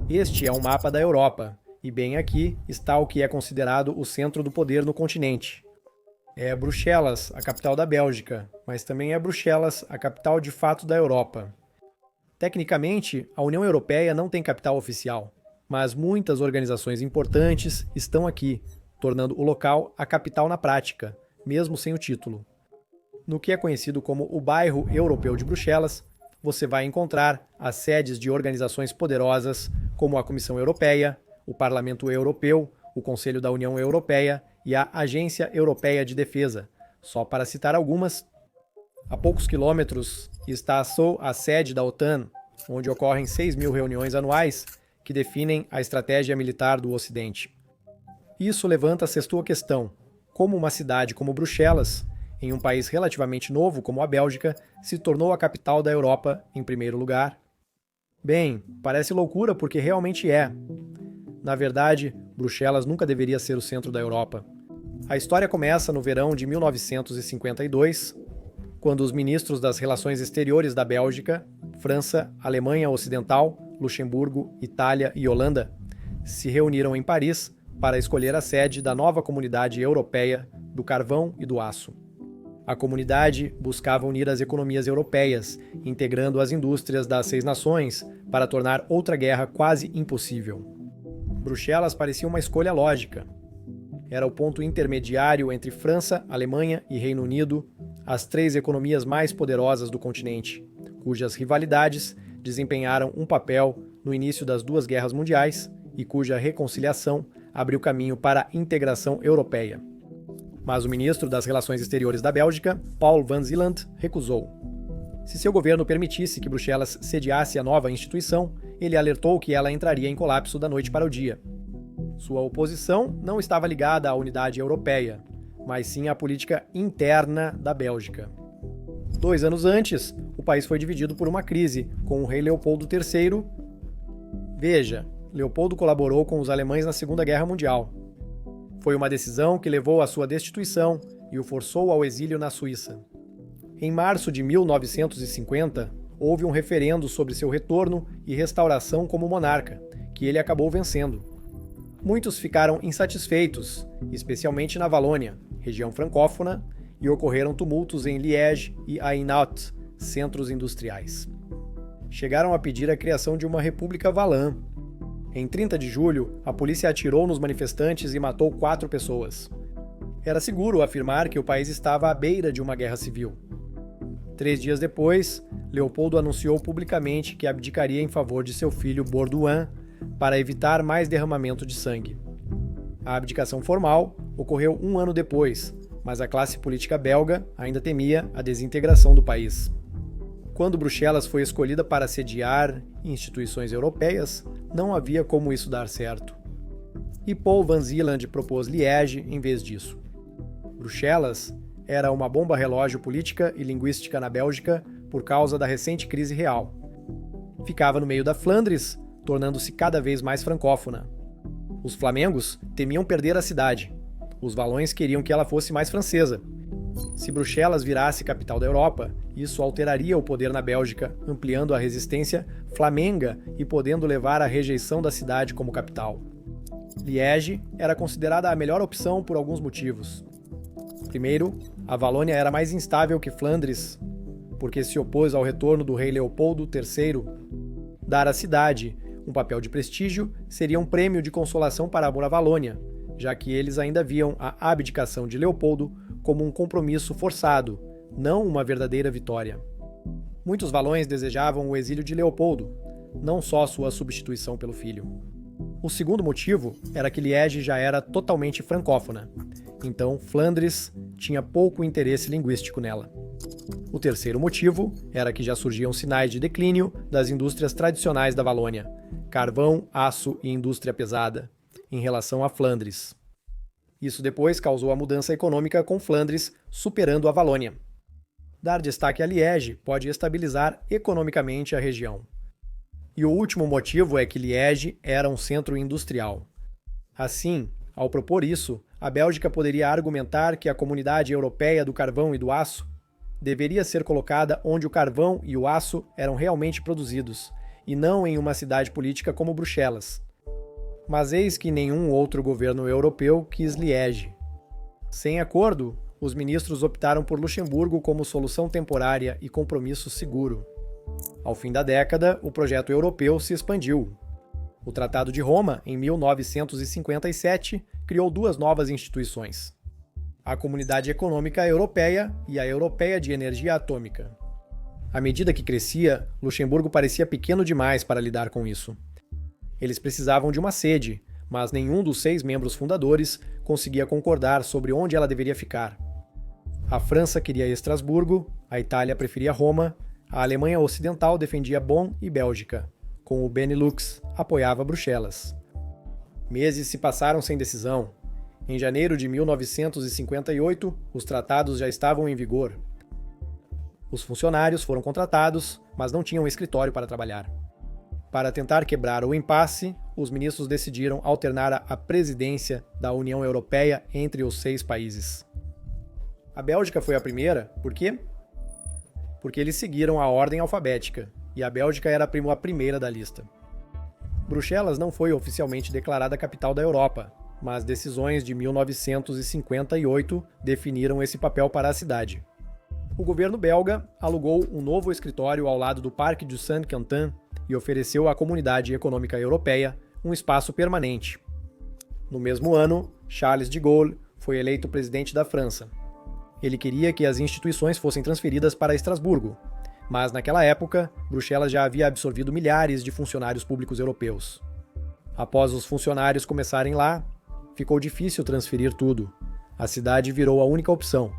Este é um mapa da Europa, e bem aqui está o que é considerado o centro do poder no continente. É Bruxelas, a capital da Bélgica, mas também é Bruxelas, a capital de fato da Europa. Tecnicamente, a União Europeia não tem capital oficial, mas muitas organizações importantes estão aqui, tornando o local a capital na prática, mesmo sem o título. No que é conhecido como o Bairro Europeu de Bruxelas, você vai encontrar as sedes de organizações poderosas como a Comissão Europeia, o Parlamento Europeu, o Conselho da União Europeia e a Agência Europeia de Defesa, só para citar algumas. A poucos quilômetros está a sede da OTAN, onde ocorrem 6.000 reuniões anuais que definem a estratégia militar do Ocidente. Isso levanta a sexta questão: como uma cidade como Bruxelas, em um país relativamente novo como a Bélgica, se tornou a capital da Europa em primeiro lugar? Bem, parece loucura porque realmente é. Na verdade, Bruxelas nunca deveria ser o centro da Europa. A história começa no verão de 1952, quando os ministros das Relações Exteriores da Bélgica, França, Alemanha Ocidental, Luxemburgo, Itália e Holanda se reuniram em Paris para escolher a sede da nova Comunidade Europeia do Carvão e do Aço. A comunidade buscava unir as economias europeias, integrando as indústrias das 6 nações para tornar outra guerra quase impossível. Bruxelas parecia uma escolha lógica. Era o ponto intermediário entre França, Alemanha e Reino Unido, as 3 economias mais poderosas do continente, cujas rivalidades desempenharam um papel no início das 2 guerras mundiais e cuja reconciliação abriu caminho para a integração europeia. Mas o ministro das Relações Exteriores da Bélgica, Paul van Zeeland, recusou. Se seu governo permitisse que Bruxelas sediasse a nova instituição, ele alertou que ela entraria em colapso da noite para o dia. Sua oposição não estava ligada à unidade europeia, mas sim à política interna da Bélgica. 2 anos antes, o país foi dividido por uma crise, com o rei Leopoldo III. Veja, Leopoldo colaborou com os alemães na Segunda Guerra Mundial. Foi uma decisão que levou à sua destituição e o forçou ao exílio na Suíça. Em março de 1950, houve um referendo sobre seu retorno e restauração como monarca, que ele acabou vencendo. Muitos ficaram insatisfeitos, especialmente na Valônia, região francófona, e ocorreram tumultos em Liège e Hainaut, centros industriais. Chegaram a pedir a criação de uma república valã. Em 30 de julho, a polícia atirou nos manifestantes e matou 4 pessoas. Era seguro afirmar que o país estava à beira de uma guerra civil. 3 dias depois, Leopoldo anunciou publicamente que abdicaria em favor de seu filho Baudouin para evitar mais derramamento de sangue. A abdicação formal ocorreu 1 ano depois, mas a classe política belga ainda temia a desintegração do país. Quando Bruxelas foi escolhida para sediar instituições europeias, não havia como isso dar certo. E Paul van Zeeland propôs Liège em vez disso. Bruxelas era uma bomba relógio política e linguística na Bélgica por causa da recente crise real. Ficava no meio da Flandres, tornando-se cada vez mais francófona. Os flamengos temiam perder a cidade. Os valões queriam que ela fosse mais francesa. Se Bruxelas virasse capital da Europa, isso alteraria o poder na Bélgica, ampliando a resistência flamenga e podendo levar à rejeição da cidade como capital. Liège era considerada a melhor opção por alguns motivos. Primeiro, a Valônia era mais instável que Flandres, porque se opôs ao retorno do rei Leopoldo III. Dar à cidade um papel de prestígio seria um prêmio de consolação para a Valônia, já que eles ainda viam a abdicação de Leopoldo como um compromisso forçado, não uma verdadeira vitória. Muitos valões desejavam o exílio de Leopoldo, não só sua substituição pelo filho. O segundo motivo era que Liège já era totalmente francófona, então Flandres tinha pouco interesse linguístico nela. O terceiro motivo era que já surgiam sinais de declínio das indústrias tradicionais da Valônia, carvão, aço e indústria pesada, em relação a Flandres. Isso depois causou a mudança econômica com Flandres superando a Valônia. Dar destaque a Liège pode estabilizar economicamente a região. E o último motivo é que Liège era um centro industrial. Assim, ao propor isso, a Bélgica poderia argumentar que a Comunidade Europeia do Carvão e do Aço deveria ser colocada onde o carvão e o aço eram realmente produzidos, e não em uma cidade política como Bruxelas. Mas eis que nenhum outro governo europeu quis Liege. Sem acordo, os ministros optaram por Luxemburgo como solução temporária e compromisso seguro. Ao fim da década, o projeto europeu se expandiu. O Tratado de Roma, em 1957, criou duas novas instituições: a Comunidade Econômica Europeia e a Europeia de Energia Atômica. À medida que crescia, Luxemburgo parecia pequeno demais para lidar com isso. Eles precisavam de uma sede, mas nenhum dos 6 membros fundadores conseguia concordar sobre onde ela deveria ficar. A França queria Estrasburgo, a Itália preferia Roma, a Alemanha Ocidental defendia Bonn e Bélgica, com o Benelux apoiava Bruxelas. Meses se passaram sem decisão. Em janeiro de 1958, os tratados já estavam em vigor. Os funcionários foram contratados, mas não tinham escritório para trabalhar. Para tentar quebrar o impasse, os ministros decidiram alternar a presidência da União Europeia entre os 6 países. A Bélgica foi a primeira, por quê? Porque eles seguiram a ordem alfabética, e a Bélgica era a primeira da lista. Bruxelas não foi oficialmente declarada capital da Europa, mas decisões de 1958 definiram esse papel para a cidade. O governo belga alugou um novo escritório ao lado do Parque du Saint-Quentin e ofereceu à Comunidade Econômica Europeia um espaço permanente. No mesmo ano, Charles de Gaulle foi eleito presidente da França. Ele queria que as instituições fossem transferidas para Estrasburgo, mas naquela época, Bruxelas já havia absorvido milhares de funcionários públicos europeus. Após os funcionários começarem lá, ficou difícil transferir tudo. A cidade virou a única opção.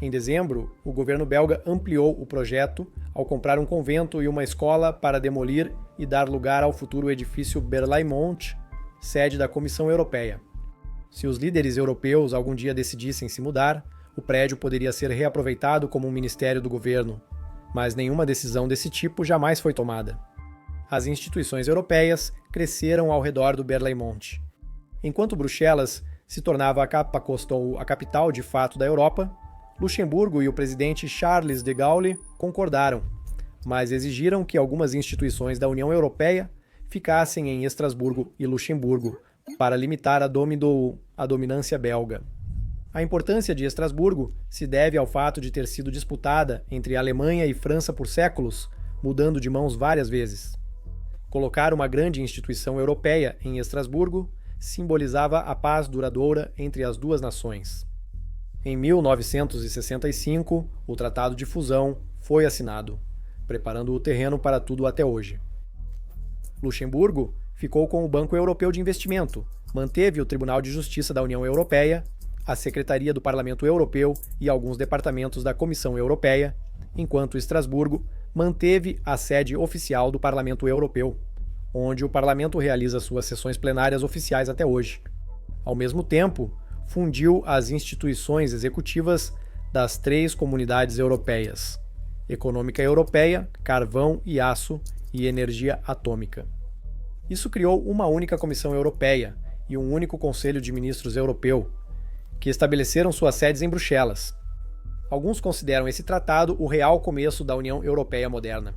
Em dezembro, o governo belga ampliou o projeto ao comprar um convento e uma escola para demolir e dar lugar ao futuro edifício Berlaymont, sede da Comissão Europeia. Se os líderes europeus algum dia decidissem se mudar, o prédio poderia ser reaproveitado como um ministério do governo, mas nenhuma decisão desse tipo jamais foi tomada. As instituições europeias cresceram ao redor do Berlaymont. Enquanto Bruxelas se tornava a capital de fato da Europa, Luxemburgo e o presidente Charles de Gaulle concordaram, mas exigiram que algumas instituições da União Europeia ficassem em Estrasburgo e Luxemburgo, para limitar a dominância belga. A importância de Estrasburgo se deve ao fato de ter sido disputada entre Alemanha e França por séculos, mudando de mãos várias vezes. Colocar uma grande instituição europeia em Estrasburgo simbolizava a paz duradoura entre as duas nações. Em 1965, o Tratado de Fusão foi assinado, preparando o terreno para tudo até hoje. Luxemburgo ficou com o Banco Europeu de Investimento, manteve o Tribunal de Justiça da União Europeia, a Secretaria do Parlamento Europeu e alguns departamentos da Comissão Europeia, enquanto Estrasburgo manteve a sede oficial do Parlamento Europeu, onde o Parlamento realiza suas sessões plenárias oficiais até hoje. Ao mesmo tempo, fundiu as instituições executivas das 3 comunidades europeias: Econômica Europeia, Carvão e Aço e Energia Atômica. Isso criou uma única Comissão Europeia e um único Conselho de Ministros Europeu, que estabeleceram suas sedes em Bruxelas. Alguns consideram esse tratado o real começo da União Europeia moderna.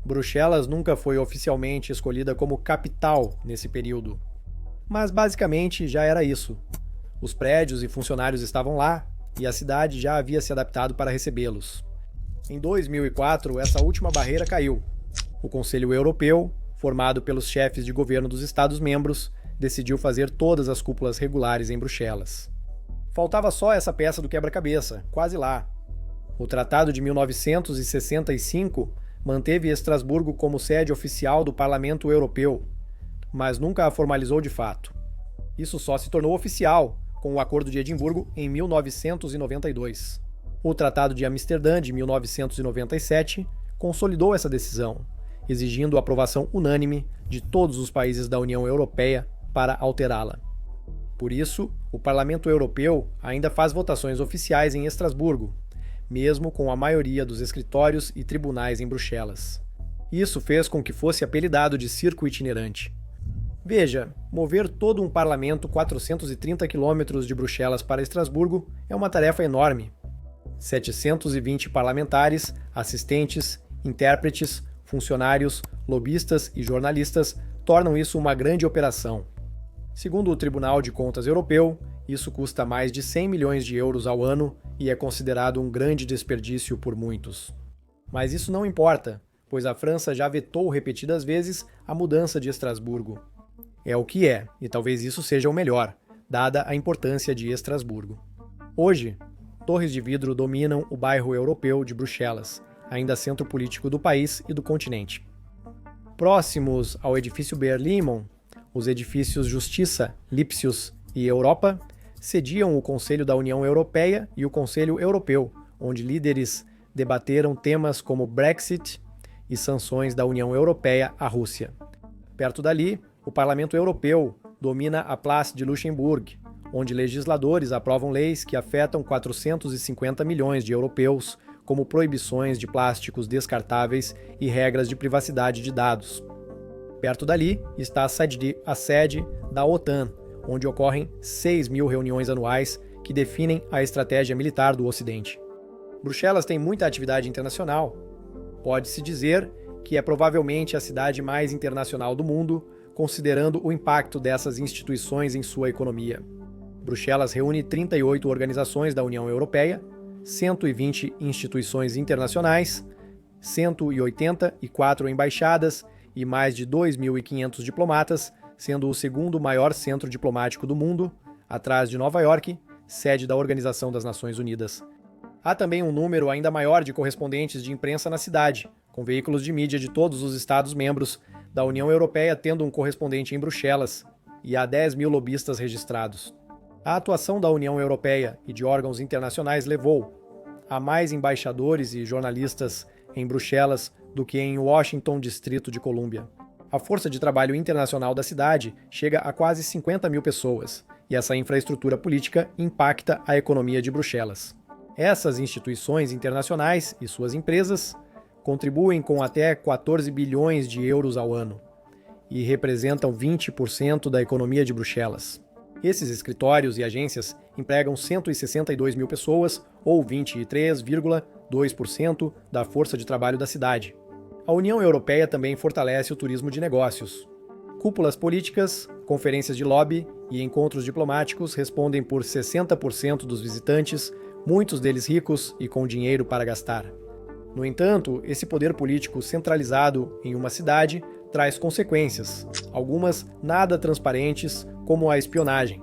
Bruxelas nunca foi oficialmente escolhida como capital nesse período, mas basicamente já era isso. Os prédios e funcionários estavam lá e a cidade já havia se adaptado para recebê-los. Em 2004, essa última barreira caiu. O Conselho Europeu, formado pelos chefes de governo dos Estados-membros, decidiu fazer todas as cúpulas regulares em Bruxelas. Faltava só essa peça do quebra-cabeça, quase lá. O Tratado de 1965 manteve Estrasburgo como sede oficial do Parlamento Europeu, mas nunca a formalizou de fato. Isso só se tornou oficial com o Acordo de Edimburgo em 1992. O Tratado de Amsterdã de 1997 consolidou essa decisão, exigindo a aprovação unânime de todos os países da União Europeia para alterá-la. Por isso, o Parlamento Europeu ainda faz votações oficiais em Estrasburgo, mesmo com a maioria dos escritórios e tribunais em Bruxelas. Isso fez com que fosse apelidado de circo itinerante. Veja, mover todo um parlamento 430 quilômetros de Bruxelas para Estrasburgo é uma tarefa enorme. 720 parlamentares, assistentes, intérpretes, funcionários, lobistas e jornalistas tornam isso uma grande operação. Segundo o Tribunal de Contas Europeu, isso custa mais de 100 milhões de euros ao ano e é considerado um grande desperdício por muitos. Mas isso não importa, pois a França já vetou repetidas vezes a mudança de Estrasburgo. É o que é, e talvez isso seja o melhor, dada a importância de Estrasburgo. Hoje, torres de vidro dominam o bairro europeu de Bruxelas, ainda centro político do país e do continente. Próximos ao edifício Berlimon, os edifícios Justiça, Lipsius e Europa sediam o Conselho da União Europeia e o Conselho Europeu, onde líderes debateram temas como Brexit e sanções da União Europeia à Rússia. Perto dali, o Parlamento Europeu domina a Place de Luxemburgo, onde legisladores aprovam leis que afetam 450 milhões de europeus, como proibições de plásticos descartáveis e regras de privacidade de dados. Perto dali está a sede da OTAN, onde ocorrem 6.000 reuniões anuais que definem a estratégia militar do Ocidente. Bruxelas tem muita atividade internacional. Pode-se dizer que é provavelmente a cidade mais internacional do mundo, considerando o impacto dessas instituições em sua economia. Bruxelas reúne 38 organizações da União Europeia, 120 instituições internacionais, 184 embaixadas e mais de 2.500 diplomatas, sendo o segundo maior centro diplomático do mundo, atrás de Nova York, sede da Organização das Nações Unidas. Há também um número ainda maior de correspondentes de imprensa na cidade, com veículos de mídia de todos os Estados-membros da União Europeia tendo um correspondente em Bruxelas, e há 10.000 lobistas registrados. A atuação da União Europeia e de órgãos internacionais levou a mais embaixadores e jornalistas em Bruxelas do que em Washington, Distrito de Colômbia. A força de trabalho internacional da cidade chega a quase 50.000 pessoas, e essa infraestrutura política impacta a economia de Bruxelas. Essas instituições internacionais e suas empresas contribuem com até 14 bilhões de euros ao ano e representam 20% da economia de Bruxelas. Esses escritórios e agências empregam 162 mil pessoas, ou 23,2% da força de trabalho da cidade. A União Europeia também fortalece o turismo de negócios. Cúpulas políticas, conferências de lobby e encontros diplomáticos respondem por 60% dos visitantes, muitos deles ricos e com dinheiro para gastar. No entanto, esse poder político centralizado em uma cidade traz consequências, algumas nada transparentes, como a espionagem.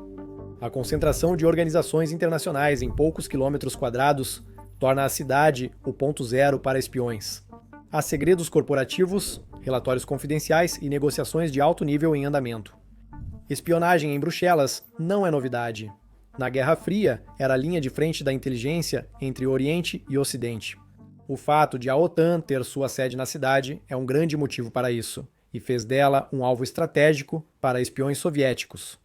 A concentração de organizações internacionais em poucos quilômetros quadrados torna a cidade o ponto zero para espiões. Há segredos corporativos, relatórios confidenciais e negociações de alto nível em andamento. Espionagem em Bruxelas não é novidade. Na Guerra Fria, era a linha de frente da inteligência entre Oriente e Ocidente. O fato de a OTAN ter sua sede na cidade é um grande motivo para isso, e fez dela um alvo estratégico para espiões soviéticos.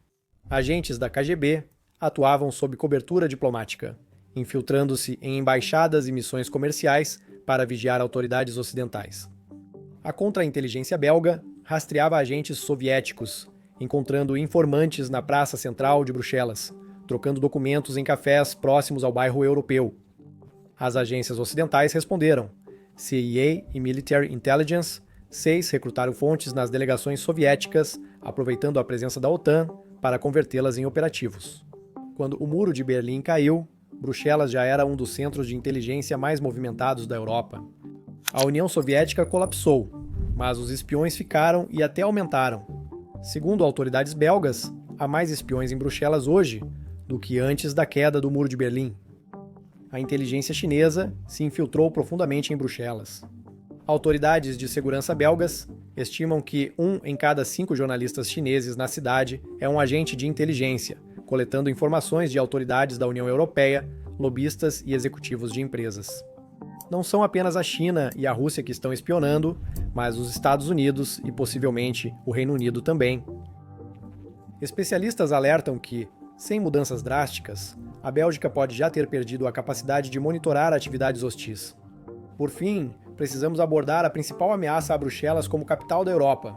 Agentes da KGB atuavam sob cobertura diplomática, infiltrando-se em embaixadas e missões comerciais para vigiar autoridades ocidentais. A contra-inteligência belga rastreava agentes soviéticos, encontrando informantes na praça central de Bruxelas, trocando documentos em cafés próximos ao bairro europeu. As agências ocidentais responderam. CIA e Military Intelligence 6 recrutaram fontes nas delegações soviéticas, aproveitando a presença da OTAN para convertê-las em operativos. Quando o Muro de Berlim caiu, Bruxelas já era um dos centros de inteligência mais movimentados da Europa. A União Soviética colapsou, mas os espiões ficaram e até aumentaram. Segundo autoridades belgas, há mais espiões em Bruxelas hoje do que antes da queda do Muro de Berlim. A inteligência chinesa se infiltrou profundamente em Bruxelas. Autoridades de segurança belgas estimam que 1 em cada 5 jornalistas chineses na cidade é um agente de inteligência, coletando informações de autoridades da União Europeia, lobistas e executivos de empresas. Não são apenas a China e a Rússia que estão espionando, mas os Estados Unidos e possivelmente o Reino Unido também. Especialistas alertam que, sem mudanças drásticas, a Bélgica pode já ter perdido a capacidade de monitorar atividades hostis. Por fim, precisamos abordar a principal ameaça a Bruxelas como capital da Europa.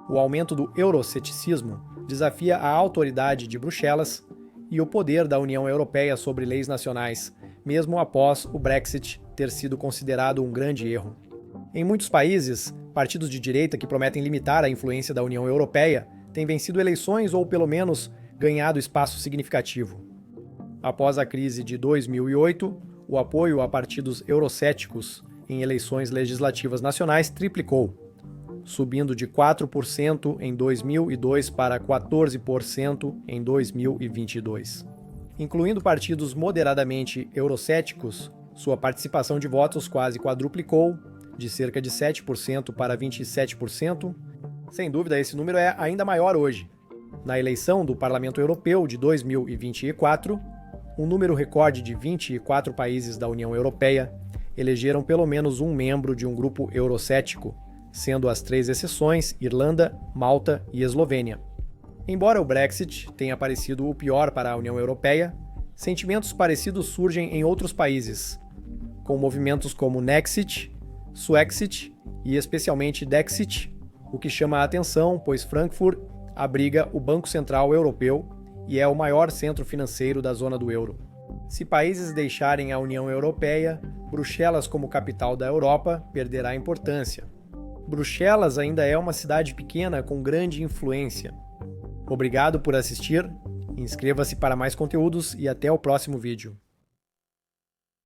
O aumento do euroceticismo desafia a autoridade de Bruxelas e o poder da União Europeia sobre leis nacionais, mesmo após o Brexit ter sido considerado um grande erro. Em muitos países, Partidos de direita que prometem limitar a influência da União Europeia têm vencido eleições ou, pelo menos, ganhado espaço significativo. Após a crise de 2008, o apoio a partidos eurocéticos em eleições legislativas nacionais triplicou, subindo de 4% em 2002 para 14% em 2022. Incluindo partidos moderadamente eurocéticos, sua participação de votos quase quadruplicou, de cerca de 7% para 27%. Sem dúvida, esse número é ainda maior hoje. Na eleição do Parlamento Europeu de 2024, um número recorde de 24 países da União Europeia elegeram pelo menos um membro de um grupo eurocético, sendo as 3 exceções Irlanda, Malta e Eslovênia. Embora o Brexit tenha parecido o pior para a União Europeia, sentimentos parecidos surgem em outros países, com movimentos como Nexit, Suexit e especialmente Dexit, o que chama a atenção, pois Frankfurt abriga o Banco Central Europeu e é o maior centro financeiro da zona do euro. Se países deixarem a União Europeia, Bruxelas como capital da Europa perderá importância. Bruxelas ainda é uma cidade pequena com grande influência. Obrigado por assistir, inscreva-se para mais conteúdos e até o próximo vídeo.